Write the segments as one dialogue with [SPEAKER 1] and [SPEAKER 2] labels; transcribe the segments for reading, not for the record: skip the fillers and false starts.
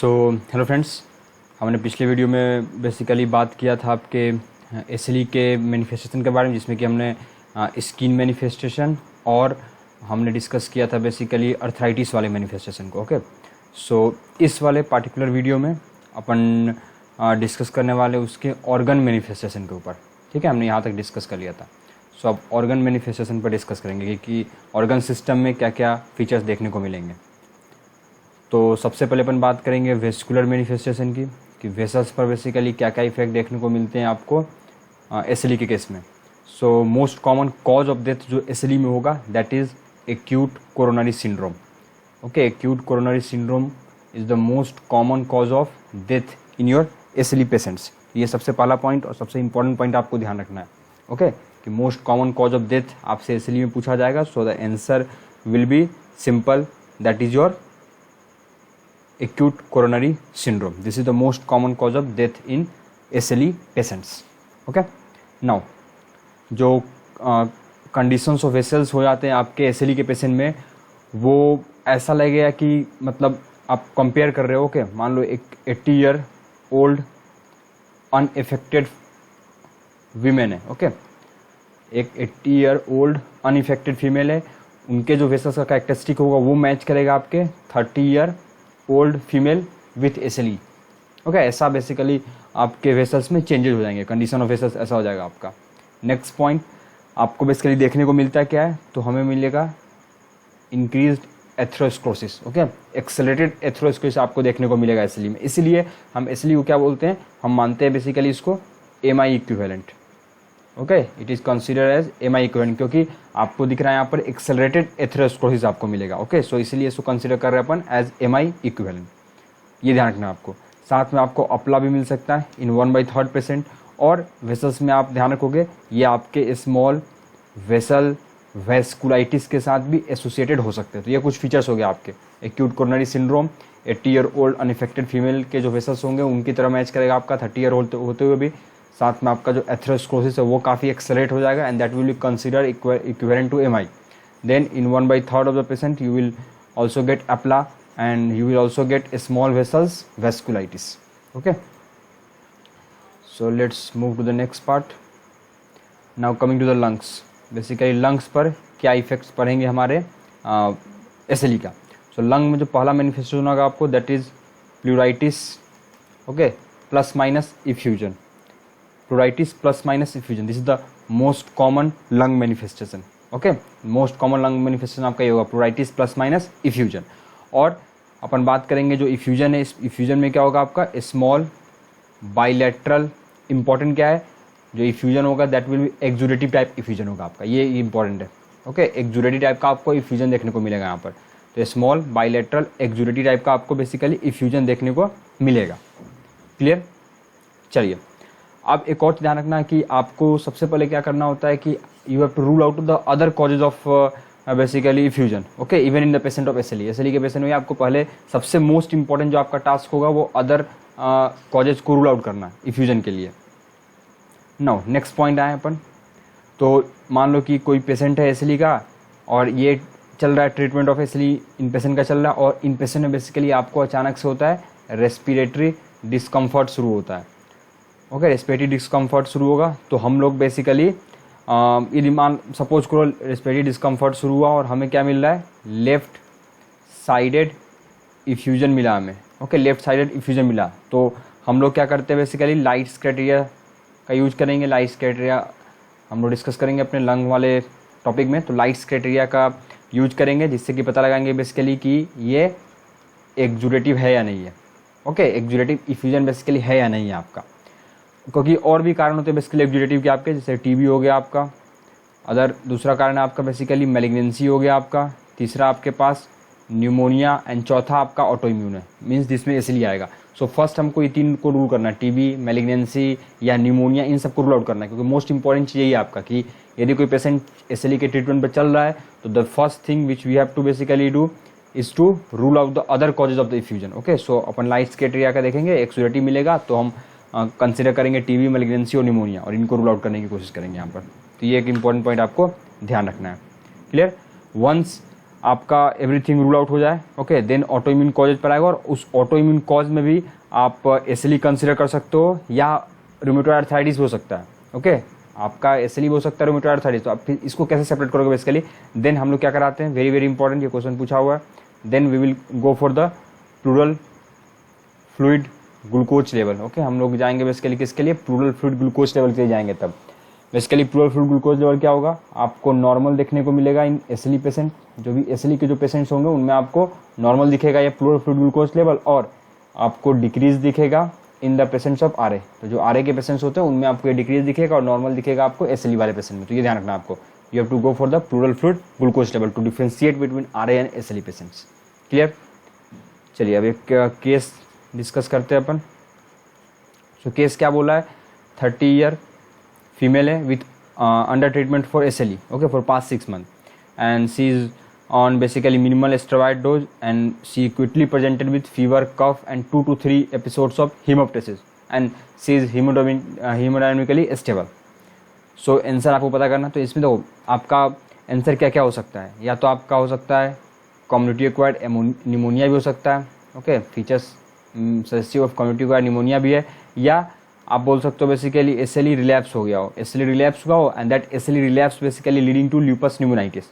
[SPEAKER 1] Hello friends, हमने पिछले video में बेसिकली बात किया था आपके एसएलई के मैनिफेस्टेशन के बारे में, जिसमें कि हमने स्किन मैनिफेस्टेशन और हमने डिस्कस किया था बेसिकली अर्थराइटिस वाले मैनिफेस्टेशन को। ओके, सो इस वाले पार्टिकुलर वीडियो में अपन डिस्कस करने वाले उसके ऑर्गन मैनिफेस्टेशन के ऊपर। ठीक है, हमने यहाँ तक डिस्कस कर लिया था। सो अब ऑर्गन मैनिफेस्टेशन पर डिस्कस करेंगे कि ऑर्गन सिस्टम में क्या क्या फीचर्स देखने को मिलेंगे। तो सबसे पहले अपन बात करेंगे वेस्कुलर मैनिफेस्टेशन की, कि वेसल्स पर बेसिकली क्या क्या इफेक्ट देखने को मिलते हैं आपको एसएलई के केस में। सो most common cause of death जो एसएलई में होगा that is acute coronary syndrome. Okay, acute coronary syndrome is the most common cause of death in your SLE patients. ये सबसे पहला पॉइंट और सबसे इंपॉर्टेंट पॉइंट आपको ध्यान रखना है। ओके, कि most common cause of death आपसे एसएलई में पूछा जाएगा। So the answer will be simple, that is your acute coronary syndrome. This is the most common cause of death in SLE patients. Okay, now जो conditions of vessels हो जाते हैं आपके SLE के पेशेंट में, वो ऐसा लगेगा कि मतलब आप कंपेयर कर रहे हो। ओके, मान लो एक 80 year old unaffected women है। ओके, एक 80 year old unaffected female है, उनके जो वेसल्स का कैरेक्टरिस्टिक होगा वो मैच करेगा आपके 30 year old female with SLE. Okay, ऐसा बेसिकली आपके वेसल्स में चेंजेस हो जाएंगे, कंडीशन ऑफ वेसल्स ऐसा हो जाएगा आपका। नेक्स्ट पॉइंट आपको बेसिकली देखने को मिलता है क्या है, तो हमें मिलेगा increased atherosclerosis. Okay, accelerated atherosclerosis आपको देखने को मिलेगा एसएलई में। इसीलिए हम एसएलई को क्या बोलते हैं, हम मानते हैं बेसिकली इसको MI equivalent. Okay, it is consider as MI equivalent, क्योंकि आपको दिख रहा है यहाँ पर एक्सेलरेटेड एथेरोस्क्लेरोसिस आपको मिलेगा। ओके, सो इसलिए इसको कंसिडर कर रहे हैं अपन एज एमआई इक्विवेलेंट। ये ध्यान रखना आपको। साथ में आपको अपला भी मिल सकता है इन 1/3 पेशेंट। और वेसल्स में आप ध्यान रखोगे ये आपके स्मॉल वेसल वेस्कुलाइटिस के साथ भी एसोसिएटेड हो सकते हैं। तो ये कुछ फीचर्स हो गए आपके acute coronary syndrome. 80 year old unaffected female के जो वेसल्स होंगे उनकी तरह मैच करेगा आपका 30 year होते हुए भी। साथ में आपका जो एथेरोस्क्लेरोसिस है वो काफ़ी एक्सेलरेट हो जाएगा and that will be consider equivalent to MI. Then in 1/3 of the patient you will also get APLA and you will also get small vessels vasculitis. Okay, so let's move to the next part. Now coming to the lungs. Basically lungs पर क्या effects पड़ेंगे हमारे SLE का। सो lung में जो पहला manifestation होगा आपको that is प्लूराइटिस। Okay, plus minus effusion. प्लूराइटिस plus minus effusion, this is the most common lung manifestation. Okay, most common lung manifestation आपका ये होगा प्लूराइटिस प्लस माइनस इफ्यूजन। और अपन बात करेंगे जो इफ्यूजन है, इस इफ्यूजन में क्या होगा आपका स्मॉल बाइलेटरल। इंपॉर्टेंट क्या है, जो इफ्यूजन होगा that will B exudative type effusion होगा आपका, ये इंपॉर्टेंट है। ओके, एक्सुडेटिव टाइप का आपको इफ्यूजन देखने को मिलेगा यहाँ पर। तो स्मॉल बाइलेटरल एक्सुडेटिव टाइप का आपको बेसिकली इफ्यूजन देखने को मिलेगा। क्लियर, चलिए अब एक और ध्यान रखना है कि आपको सबसे पहले क्या करना होता है कि you have to rule out the other causes of basically effusion. Okay, even in the patient of SLE. SLE के पेशेंट में आपको पहले सबसे मोस्ट इंपॉर्टेंट जो आपका टास्क होगा वो अदर कॉजेज को रूल आउट करना है इफ्यूजन के लिए। नाउ नेक्स्ट पॉइंट आए अपन। तो मान लो कि कोई पेशेंट है एसएलई का और ये चल रहा है treatment of SLE in patient का चल रहा है, और इन पेशेंट में बेसिकली आपको अचानक से होता है रेस्पिरेटरी डिस्कम्फर्ट शुरू होता है। ओके, रेस्पिरेटरी डिस्कम्फर्ट शुरू होगा तो हम लोग बेसिकली यदि मान सपोज करो रेस्पिरेटरी डिस्कम्फर्ट शुरू हुआ और हमें क्या मिल रहा है, लेफ्ट साइडेड इफ्यूजन मिला हमें। ओके, लेफ्ट साइडेड इफ्यूजन मिला तो हम लोग क्या करते हैं बेसिकली लाइट्स क्राइटेरिया का यूज करेंगे। लाइट्स क्राइटेरिया हम लोग डिस्कस करेंगे अपने लंग वाले टॉपिक में। तो लाइट्स क्राइटेरिया का यूज करेंगे जिससे कि पता लगाएंगे बेसिकली कि ये एक्सुडेटिव है या नहीं है। ओके, एक्सुडेटिव इफ्यूजन बेसिकली है या नहीं है आपका, क्योंकि और भी कारण होते हैं बेसिकली एक्सुडेटिव के आपके, जैसे टीबी हो गया आपका। अदर दूसरा कारण है आपका बेसिकली मैलिग्नेंसी हो गया आपका। तीसरा आपके पास न्यूमोनिया एंड चौथा आपका ऑटो इम्यून है, मीन्स जिसमें एसएलई आएगा। सो फर्स्ट हमको ये तीन को रूल करना है, टीबी, मैलिग्नेंसी या न्यूमोनिया, इन सबको रूल आउट करना है, क्योंकि मोस्ट इंपॉर्टेंट चीज़ यही है आपका कि यदि कोई पेशेंट एसएलई के ट्रीटमेंट पर चल रहा है तो the first thing which we have to basically do is to rule out the other causes of the effusion. Okay, so अपन लाइट्स क्राइटेरिया का देखेंगे, एक्सुडेटिव मिलेगा तो हम कंसिडर करेंगे टीबी, मैलिग्नेंसी और निमोनिया, और इनको रूल आउट करने की कोशिश करेंगे यहाँ पर। तो ये एक इंपॉर्टेंट पॉइंट आपको ध्यान रखना है। क्लियर, वंस आपका एवरीथिंग रूल आउट हो जाए, okay, then autoimmune causes पर आएगा और उस ऑटो इम्यून कॉज में भी आप एसएलई कंसिडर कर सकते हो या रूमेटॉइड आर्थराइटिस हो सकता है, ओके, आपका एसएलई हो सकता है रूमेटॉइड आर्थराइटिस। तो आप फिर इसको कैसे सेपरेट करोगे बेसिकली, देन हम लोग क्या कराते हैं, वेरी वेरी इंपॉर्टेंट, ये क्वेश्चन पूछा हुआ है, then we will go for the pleural fluid glucose level, okay, हम लोग जाएंगे बेसिकली किसके लिए, प्लूरल फ्लूइड ग्लूकोज लेवल के लिए जाएंगे। तब basically plural fluid glucose level क्या होगा, आपको नॉर्मल देखने को मिलेगा इन एसएलई पेशेंट, जो भी एसएलई के जो पेशेंट्स होंगे उनमें आपको नॉर्मल दिखेगा ये प्लूरल फ्लूइड ग्लूकोज लेवल, और आपको डिक्रीज दिखेगा in the patients of RA. तो जो आरए के पेशेंट्स होते हैं उनमें आपको ये डिक्रीज दिखेगा और नॉर्मल दिखेगा आपको एसएलई वाले पेशेंट में। तो ये ध्यान रखना आपको, you have to go for the pleural fluid glucose level to differentiate between RA and SLE patients. Clear. चलिए अब एक केस डिस्कस करते हैं अपन। सो केस क्या बोला है, 30 ईयर फीमेल है with under treatment for SLE, okay, for past 6 month, and she is on basically minimal steroid dose and she quickly presented with fever, cough and 2 to 3 episodes of hemoptysis and she is hemodynamically stable. So answer आपको पता करना। तो इसमें देखो आपका answer क्या क्या हो सकता है, या तो आपका हो सकता है कम्युनिटी एक्वायर्ड निमोनिया भी हो सकता है, okay, features suggestive of community acquired pneumonia भी है, या आप बोल सकते हो बेसिकली एसएलई रिलैप्स हो गया हो, एसएलई रिलैप्स हुआ हो and that SLE relapse basically leading to lupus pneumonitis,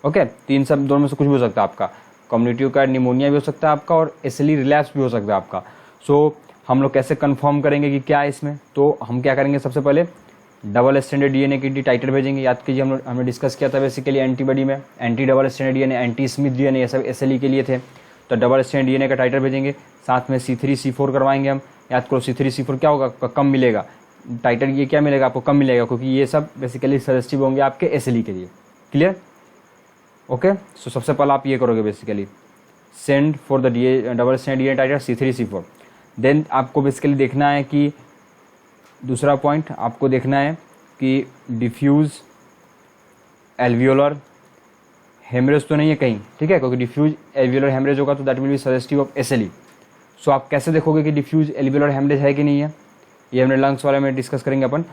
[SPEAKER 1] okay. तीन सब दोनों में से कुछ भी हो सकता है आपका, कम्युनिटी एक्वायर्ड निमोनिया भी हो सकता है आपका और एसएलई रिलैप्स भी हो सकता है आपका। सो हम लोग कैसे कंफर्म करेंगे कि क्या है इसमें, तो हम क्या करेंगे, सबसे पहले डबल स्टैंडर्ड डीएनए की टाइटर भेजेंगे। याद कीजिए हमने डिस्कस किया था बेसिकली एंटीबॉडी में, anti double standard DNA, anti Smith DNA, ये सब एसएलई के लिए थे। तो डबल स्टैंडर्ड डीएनए का टाइटर भेजेंगे, साथ में C3 C4 करवाएंगे हम। याद करो C3 C4 क्या होगा, कम मिलेगा, टाइटर ये क्या मिलेगा आपको, कम मिलेगा, क्योंकि ये सब बेसिकली सजेस्टिव होंगे आपके एसएलई के लिए। Clear, okay. सो सबसे पहले आप ये करोगे basically send for the double standard DNA titre C3 C4। Then आपको बेसिकली देखना है कि दूसरा पॉइंट आपको देखना है कि डिफ्यूज एल्वियोलर हेमरेज तो नहीं है कहीं, ठीक है, क्योंकि डिफ्यूज एल्वियोलर हेमरेज होगा तो that will be suggestive of SLE. So आप कैसे देखोगे कि डिफ्यूज एल्वियोलर हेमरेज है कि नहीं है, ये हमने लंग्स वाले में डिस्कस करेंगे अपन।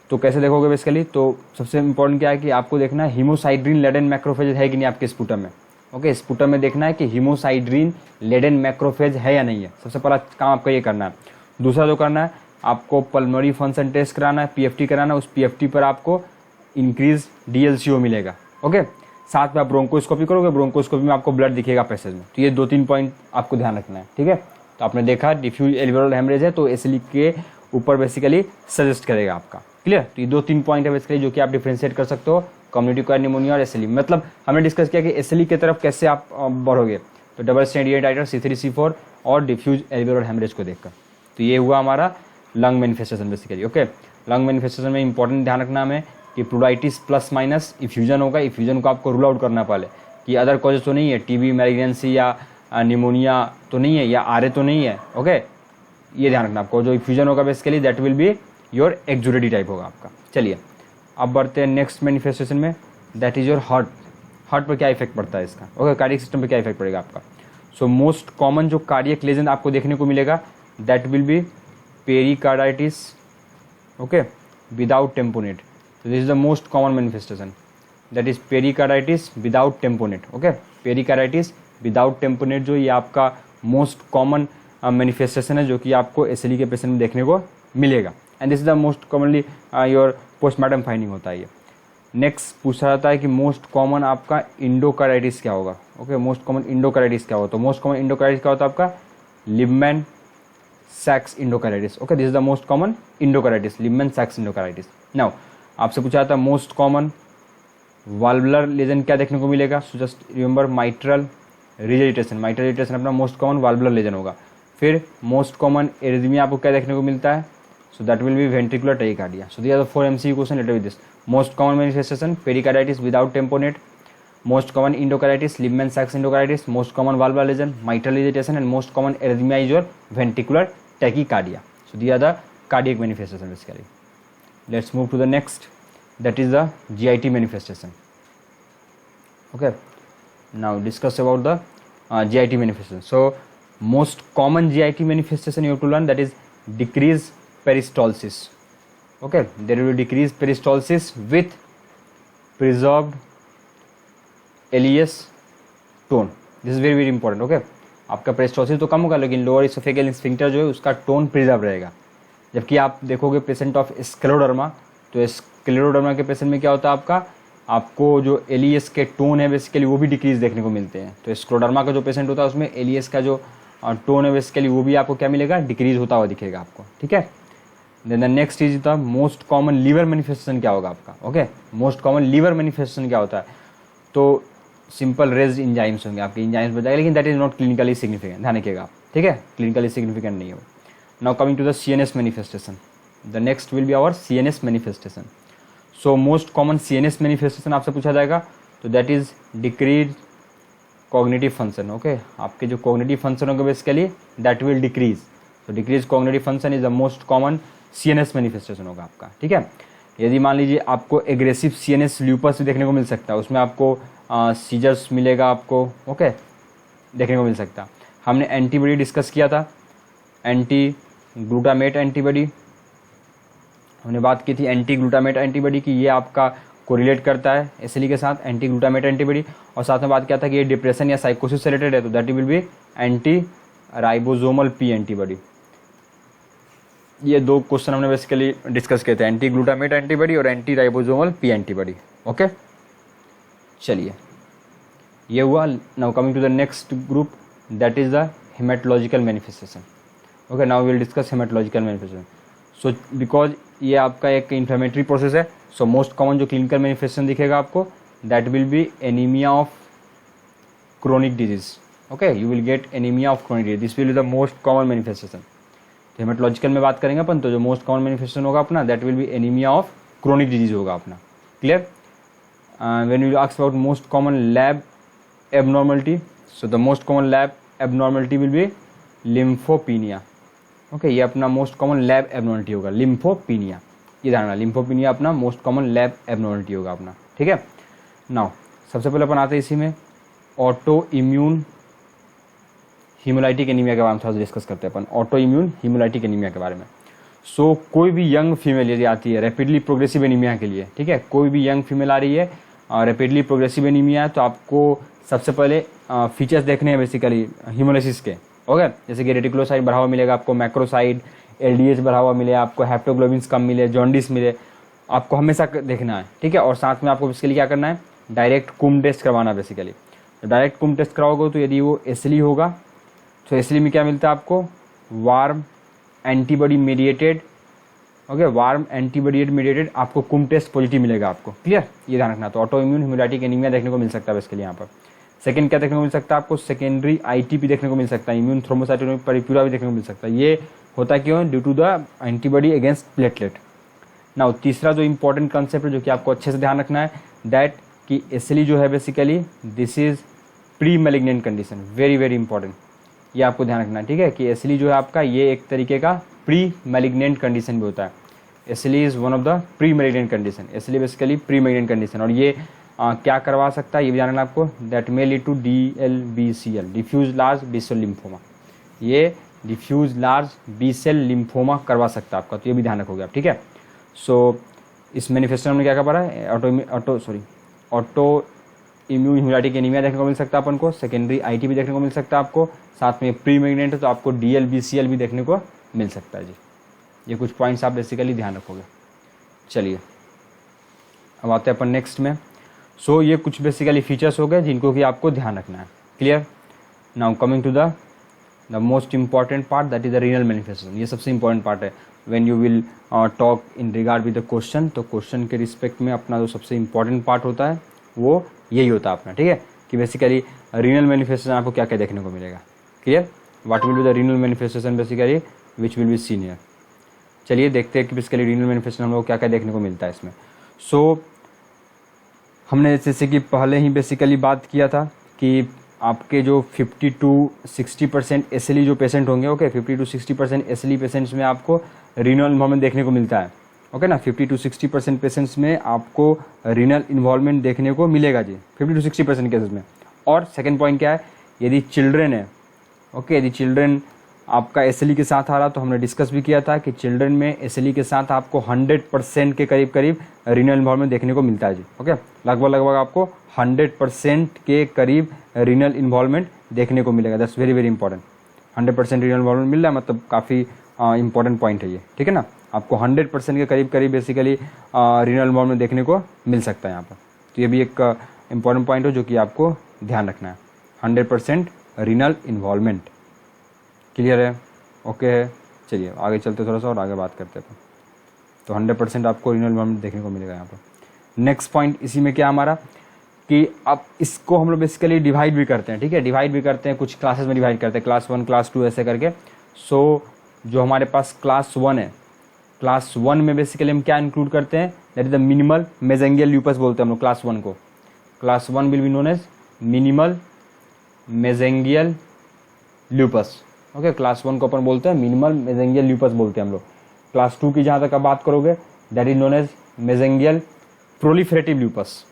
[SPEAKER 1] तो कैसे देखोगे बेसिकली, तो सबसे इंपॉर्टेंट क्या है कि आपको देखना है हीमोसाइड्रीन लेडेन मैक्रोफेज है कि नहीं आपके स्पुटम में, ओके। स्पुटम में देखना है कि हीमोसाइड्रीन लेडेन मैक्रोफेज है या नहीं है, सबसे पहला काम आपका ये करना है। दूसरा जो करना है, आपको पल्मोनरी फंक्शन टेस्ट कराना है, पीएफटी कराना है, उस पीएफटी पर आपको इंक्रीज डीएलसीओ मिलेगा, ओके। साथ में आप ब्रोंकोस्कोपी करोगे, ब्रोंकोस्कोपी में आपको ब्लड दिखेगा पैसेज में। तो ये 2-3 पॉइंट आपको ध्यान रखना है, ठीक है। तो आपने देखा डिफ्यूज एल्वियोलर हेमरेज है तो एसएलई के ऊपर बेसिकली सजेस्ट करेगा आपका। क्लियर, तो ये 2-3 पॉइंट है बेसिकली जो कि आप डिफरेंशिएट कर सकते हो कम्युनिटी एक्वायर्ड निमोनिया और एसएलई। मतलब हमने डिस्कस किया कि एसएलई की तरफ कैसे आप बढ़ोगे, तो double standard DNA titre C3 C4 और डिफ्यूज एल्वियोलर हेमरेज को देखकर। तो ये हुआ हमारा lung manifestation basically, okay. Lung manifestation में इंपॉर्टेंट ध्यान रखना हमें कि प्लूराइटिस प्लस माइनस इफ्यूजन होगा, इफ्यूजन को आपको रूल आउट करना पहले कि अदर कॉजेज तो नहीं है, टीबी मैलिग्नेंसी या निमोनिया तो नहीं है, या आरए तो नहीं है, ओके। ये ध्यान रखना आपको, जो इफ्यूजन होगा basically that will be your exudative type होगा आपका। चलिए अब बढ़ते हैं नेक्स्ट मैनिफेस्टेशन में, that is your heart. Heart पर क्या इफेक्ट पड़ता है इसका, ओके, कार्डियक सिस्टम पर क्या इफेक्ट पड़ेगा आपका। सो मोस्ट कॉमन जो कार्डियक लेजन आपको देखने को मिलेगा that will B pericarditis, okay, without tamponade. So this is the most common manifestation, that is pericarditis without tamponade, okay, pericarditis without tamponade जो ये आपका मोस्ट कॉमन मैनिफेस्टेशन है जो कि आपको एसएलई के पेशेंट में देखने को मिलेगा, and this is the most commonly your postmortem finding होता है ये। नेक्स्ट पूछा जाता है कि मोस्ट कॉमन आपका इंडोकार्डाइटिस क्या होगा, ओके, मोस्ट कॉमन इंडोकार्डाइटिस क्या होता है। तो मोस्ट कॉमन इंडोकार्डाइटिस क्या होता है आपका, Libman Sacks endocarditis, okay, this is the most common endocarditis, Libman Sacks endocarditis. Now आपसे पूछा जाता है मोस्ट कॉमन वाल्वुलर लेजन क्या देखने को मिलेगा, so just remember mitral regurgitation, mitral regurgitation अपना मोस्ट कॉमन वाल्वुलर लेजन होगा। फिर मोस्ट कॉमन एरिथमिया आपको क्या देखने को मिलता है, so that will be ventricular tachycardia. So this are the 4 MCQ question related with this. Most common manifestation pericarditis without tamponade, most common endocarditis Libman Sacks endocarditis, most common valvular lesion mitral regurgitation and most common arrhythmia is your ventricular tachycardia. So this are the cardiac manifestation basically. Let's move to the next, that is the GIT manifestation, okay. Now discuss about the GIT manifestation. So most common GIT manifestation you have to learn, that is decreased peristalsis, okay. There will be decreased peristalsis with preserved LES tone, this is very very important. Okay, आपका पेरिस्टोसिस तो कम होगा लेकिन lower oesophageal sphincter जो है उसका tone preserve रहेगा। जबकि आप देखोगे पेशेंट ऑफ स्क्लेरोडर्मा, तो स्क्लेरोडर्मा के पेशेंट में क्या होता है आपको जो एलियस के टोन है बेसिकली वो भी डिक्रीज देखने को मिलते हैं। तो स्क्लेरोडर्मा का जो पेशेंट होता है उसमें एलियस का जो टोन है बेसिकली वो भी आपको क्या मिलेगा, डिक्रीज होता हुआ दिखेगा आपको, ठीक है। Then the next is the most common liver manifestation क्या होगा आपका। Okay, most common liver manifestation क्या होता है, तो सिंपल रेज इंजाइम्स होंगे आपके, इंजाइम्स बताएगा, लेकिन that is not clinically significant, ध्यान रखिएगा आप, ठीक है, क्लिनिकली सिग्निफिकेंट नहीं हो। Now coming to the CNS manifestation, the next will be our CNS manifestation. So most common CNS manifestation आपसे पूछा जाएगा, तो that is decrease cognitive function. Okay, आपके जो कॉग्निटिव फंक्शन होंगे बेसिकली दैट विल डिक्रीज, तो decrease cognitive function is the most common CNS manifestation होगा आपका, ठीक है। यदि मान लीजिए आपको एग्रेसिव CNS ल्यूपस भी देखने को मिल सकता है, उसमें आपको सीजर्स मिलेगा आपको, ओके, देखने को मिल सकता है। हमने एंटीबॉडी डिस्कस किया था, एंटी ग्लूटामेट एंटीबॉडी, हमने बात की थी एंटी ग्लूटामेट एंटीबॉडी की, ये आपका कोरिलेट करता है SLE के साथ, एंटी ग्लूटामेट एंटीबॉडी। और साथ में बात किया था कि ये डिप्रेशन या साइकोसिस से रिलेटेड है, तो that will be anti ribosomal P antibody. ये दो क्वेश्चन हमने बेसिकली डिस्कस किए थे, एंटी ग्लूटामेट एंटीबॉडी और anti ribosomal P antibody. Okay, चलिए ये हुआ। Now coming to the next group, that is the haematological manifestation. Okay, now will discuss haematological manifestation. So because ये आपका एक इन्फ्लेमेटरी प्रोसेस है, सो मोस्ट कॉमन जो clinical manifestation दिखेगा आपको, that will be anaemia of chronic disease. Okay, you will get anaemia of chronic disease, this will be the most common manifestation. तो haematological में बात करेंगे अपन, तो जो मोस्ट कॉमन मैनिफेस्टेशन होगा अपना, that will be anaemia of chronic disease होगा अपना, clear. When you ask about most common lab abnormality, so the most common lab abnormality will be lymphopenia. Okay, ये अपना most common lab abnormality होगा, lymphopenia, ये जानना, lymphopenia अपना most common lab abnormality होगा अपना, ठीक है। Now सबसे पहले अपन आते हैं इसी में ऑटो इम्यून हीमोलाइटिक एनीमिया के बारे में थोड़ा सा डिस्कस करते हैं अपन, ऑटो इम्यून हीमोलाइटिक एनीमिया के बारे में। सो कोई भी यंग फीमेल यदि आती है रैपिडली प्रोग्रेसिव एनीमिया के लिए, ठीक है, कोई भी यंग फीमेल आ रही है रैपिडली प्रोग्रेसिव एनीमिया, तो आपको सबसे पहले फीचर्स देखने हैं बेसिकली हीमोलाइसिस के। ओके, जैसे कि रेटिकुलोसाइट बढ़ा हुआ मिलेगा आपको, मैक्रोसाइट, LDH बढ़ा हुआ मिले आपको, हेप्टोग्लोबिन्स कम मिले, जॉन्डिस मिले, आपको हमेशा देखना है, ठीक है। और साथ में आपको इसके लिए क्या करना है, डायरेक्ट कुम टेस्ट करवाना बेसिकली। तो डायरेक्ट कुम टेस्ट कराओगे तो यदि वो SLE होगा, तो SLE में क्या मिलता है आपको, warm antibody mediated, okay, warm antibody mediated आपको कुम टेस्ट पॉजिटिव मिलेगा आपको, क्लियर, ये ध्यान रखना। तो ऑटो इम्यून हीमोलाइटिक एनीमिया देखने को मिल सकता है इसके लिए यहाँ पर। सेकंड क्या देखने को मिल सकता है आपको, सेकेंडरी ITP देखने को मिल सकता है, इम्यून थ्रोम्बोसाइटोपेनिक परिप्यूरा भी देखने को मिल सकता है। ये होता क्यों, due to the antibody against platelet. Now तीसरा जो इंपॉर्टेंट कंसेप्ट है जो कि आपको अच्छे से ध्यान रखना है, दैट कि SLE जो है basically this is pre malignant condition, very very important, ये आपको ध्यान रखना है, ठीक है, कि SLE जो है आपका ये एक तरीके का प्री मैलिग्नेंट कंडीशन भी होता है। SLE is one of the pre malignant condition, SLE basically pre malignant condition. और ये क्या करवा सकता है ये भी जानना आपको, that may lead to DLBCL, diffuse large B cell lymphoma, ये diffuse large B cell lymphoma करवा सकता है आपका, तो ये भी ध्यान रखोगे आप, ठीक है। सो इस मैनिफेस्टेशन में क्या कर पा रहा है, ऑटो इम्यून हीमोलाइटिक एनीमिया देखने को मिल सकता है अपन को, सेकेंडरी ITP देखने को मिल सकता है आपको, साथ में प्री मैलिग्नेंट है तो आपको DLBCL भी देखने को मिल सकता है जी। ये कुछ पॉइंट्स आप बेसिकली ध्यान रखोगे। चलिए अब आते हैं अपन नेक्स्ट में। सो ये कुछ बेसिकली फीचर्स हो गए जिनको कि आपको ध्यान रखना है, clear. Now coming to the most important part, that is the renal manifestation. ये सबसे इंपॉर्टेंट पार्ट है when you will talk in regard with the question, तो क्वेश्चन के रिस्पेक्ट में अपना जो सबसे इंपॉर्टेंट पार्ट होता है वो यही होता है अपना, ठीक है, कि बेसिकली रीनल मैनिफेस्टेशन आपको क्या क्या देखने को मिलेगा, clear, what will be the renal manifestation basically which will be seen here. चलिए देखते हैं कि बेसिकली रीनल मैनिफेस्टेशन हम लोग क्या क्या देखने को मिलता है इसमें। सो हमने जैसे कि पहले ही बेसिकली बात किया था कि आपके जो 50 to 60% SLE जो पेशेंट होंगे, ओके, 50 to 60% SLE पेशेंट्स में आपको रीनल इन्वॉल्वमेंट देखने को मिलता है, ओके ना, 50 to 60% पेशेंट्स में आपको रीनल इन्वॉल्वमेंट देखने को मिलेगा जी, 50 to 60% केसेस में। और सेकेंड पॉइंट क्या है, यदि चिल्ड्रेन है, ओके, यदि चिल्ड्रेन आपका एसएलई के साथ आ रहा, तो हमने डिस्कस भी किया था कि चिल्ड्रन में एसएलई के साथ आपको 100% के करीब रीनल इन्वॉल्वमेंट देखने को मिलता है जी। ओके, लगभग आपको 100% के करीब रीनल इन्वॉल्वमेंट देखने को मिलेगा। That's very very important. 100% renal involvement मिल रहा है, मतलब काफ़ी इंपॉर्टेंट पॉइंट है ये, ठीक है ना। आपको 100% के करीब बेसिकली रीनल इन्वॉल्वमेंट देखने को मिल सकता है यहाँ पर। तो ये भी एक इंपॉर्टेंट पॉइंट है जो कि आपको ध्यान रखना है। 100% रीनल इन्वॉल्वमेंट क्लियर है? ओके है। चलिए आगे चलते थोड़ा सा और आगे बात करते हैं। तो 100% आपको रीनल इन्वॉल्वमेंट देखने को मिलेगा यहाँ पर। नेक्स्ट पॉइंट इसी में क्या हमारा कि अब इसको हम लोग बेसिकली डिवाइड भी करते हैं, ठीक है, डिवाइड भी करते हैं, कुछ क्लासेस में डिवाइड करते हैं, क्लास 1 क्लास 2 ऐसे करके। सो जो हमारे पास क्लास 1 है, क्लास 1 में बेसिकली हम क्या इंक्लूड करते हैं, that is the minimal mesangial lupus बोलते हैं हम लोग क्लास 1 को। Class 1 will be known as minimal mesangial lupus. Okay, class 1 को अपन बोलते हैं मिनिमल मेजेंगियल ल्यूपस बोलते हैं हम लोग। क्लास 2 की जहाँ तक आप बात करोगे that is known as mesangial proliferative lupus.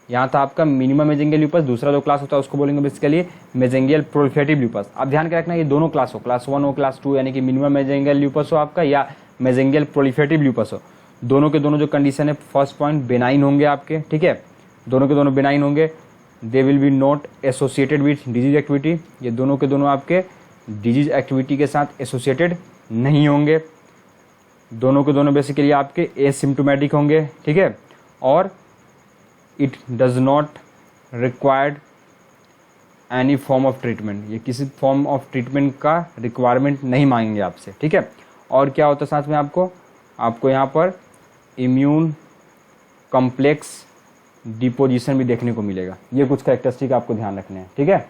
[SPEAKER 1] यहाँ था आपका मिनिमम मेजेंगियल ल्यूपस, दूसरा जो क्लास होता है उसको बोलेंगे बेसिकली मेजेंगियल प्रोलिफरेटिव ल्यूपस। आप ध्यान के रखना ये दोनों क्लास हो, क्लास 1 हो क्लास 2, यानी कि मिनिमम मेजेंगियल ल्यूपस हो आपका या मेजेंगियल प्रोलिफरेटिव ल्यूपस हो, दोनों के दोनों जो कंडीशन है, फर्स्ट पॉइंट बेनाइन होंगे आपके, ठीक है, दोनों के दोनों बेनाइन होंगे। They will be not associated with disease activity, ये दोनों के दोनों आपके डिजीज एक्टिविटी के साथ एसोसिएटेड नहीं होंगे। दोनों के दोनों बेसिकली आपके एसिम्प्टोमेटिक होंगे, ठीक है, और it does not required any form of treatment, ये किसी फॉर्म ऑफ ट्रीटमेंट का रिक्वायरमेंट नहीं मांगेंगे आपसे, ठीक है। और क्या होता है साथ में आपको यहाँ पर इम्यून कॉम्प्लेक्स डिपोजिशन भी देखने को मिलेगा। ये कुछ कैरेक्टरिस्टिक आपको ध्यान रखने हैं, ठीक है,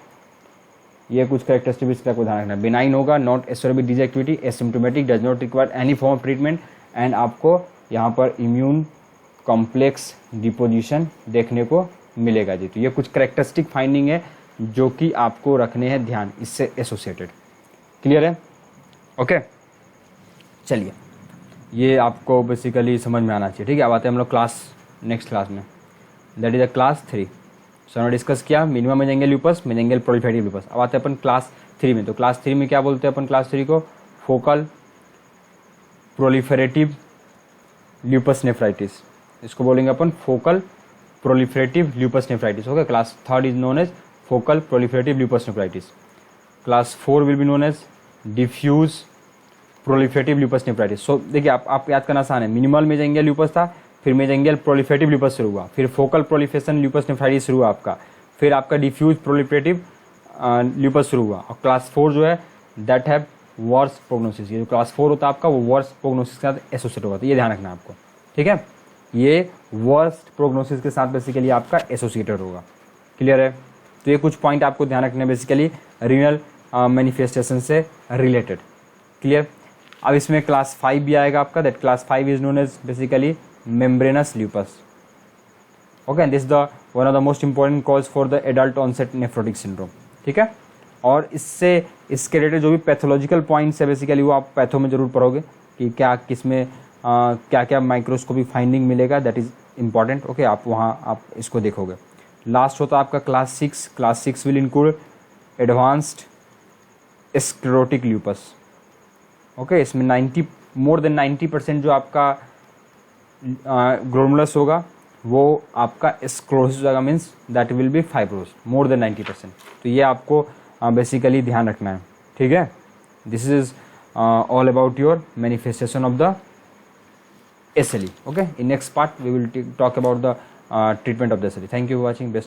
[SPEAKER 1] ये कुछ कैरेक्टरिस्टिक आपको ध्यान रखना है। बेनाइन होगा, not associated with disease activity, asymptomatic, does not require any form of treatment, and आपको यहाँ पर इम्यून कॉम्प्लेक्स डिपोजिशन देखने को मिलेगा जी। तो ये कुछ कैरेक्टरिस्टिक फाइंडिंग है जो कि आपको रखने हैं ध्यान, इससे एसोसिएटेड। क्लियर है? ओके, चलिए ये आपको बेसिकली समझ में आना चाहिए, ठीक है। अब आते हैं हम लोग क्लास नेक्स्ट क्लास में, दैट इज द क्लास 3। सो हमने डिस्कस किया मिनिमम मेजेंगियल ल्यूपस, मेजेंगियल प्रोलिफरेटिव ल्यूपस। अब आते हैं अपन क्लास 3 में। तो क्लास 3 में क्या बोलते हैं अपन क्लास 3 को? फोकल प्रोलिफरेटिव ल्यूपस नेफ्राइटिस, इसको बोलेंगे अपन focal proliferative lupus nephritis. Okay, class 3 is known as focal proliferative lupus nephritis. Class 4 will be known as diffuse proliferative lupus nephritis. सो देखिए आप याद करना आसान है, मिनिमल मेजेंगियल ल्यूपस था, फिर मेजेंगियल प्रोलिफरेटिव ल्यूपस शुरू हुआ, फिर फोकल प्रोलिफरेशन ल्यूपस नेफ्राइटिस शुरू हुआ आपका, फिर आपका डिफ्यूज प्रोलिफरेटिव ल्यूपस शुरू हुआ। और क्लास 4 जो है दैट हैव वर्स प्रोग्नोसिस। ये जो क्लास 4 होता है आपका वो वर्स प्रोग्नोसिस के साथ एसोसिएट होगा, तो ये ध्यान रखना आपको, ठीक है, ये वर्स्ट प्रोग्नोसिस के साथ बेसिकली आपका एसोसिएटेड होगा। क्लियर है? तो ये कुछ पॉइंट आपको ध्यान रखने बेसिकली रीनल मैनिफेस्टेशन से रिलेटेड। क्लियर? अब इसमें क्लास 5 भी आएगा आपका, that class 5 is known as basically membranous lupus. Okay, this the one of the most important cause for the adult onset nephrotic syndrome, ठीक है। और इसके रिलेटेड जो भी पैथोलॉजिकल पॉइंट्स है बेसिकली वो आप पैथो में जरूर पढ़ोगे कि क्या किसमें क्या क्या माइक्रोस्कोपिक फाइंडिंग मिलेगा, दैट इज इंपॉर्टेंट। ओके, आप वहाँ आप इसको देखोगे। लास्ट होता है आपका class 6। Class 6 will include advanced sclerotic lupus. Okay, इसमें मोर देन 90% जो आपका ग्लोमेरुलस होगा वो आपका स्क्लेरोसिस हो जाएगा, means that will B fibrous more than 90%। तो ये आपको बेसिकली ध्यान रखना है, ठीक है। This is all about your manifestation of the SLE. Okay, in next part we will talk about the treatment of the SLE. Thank you for watching. Best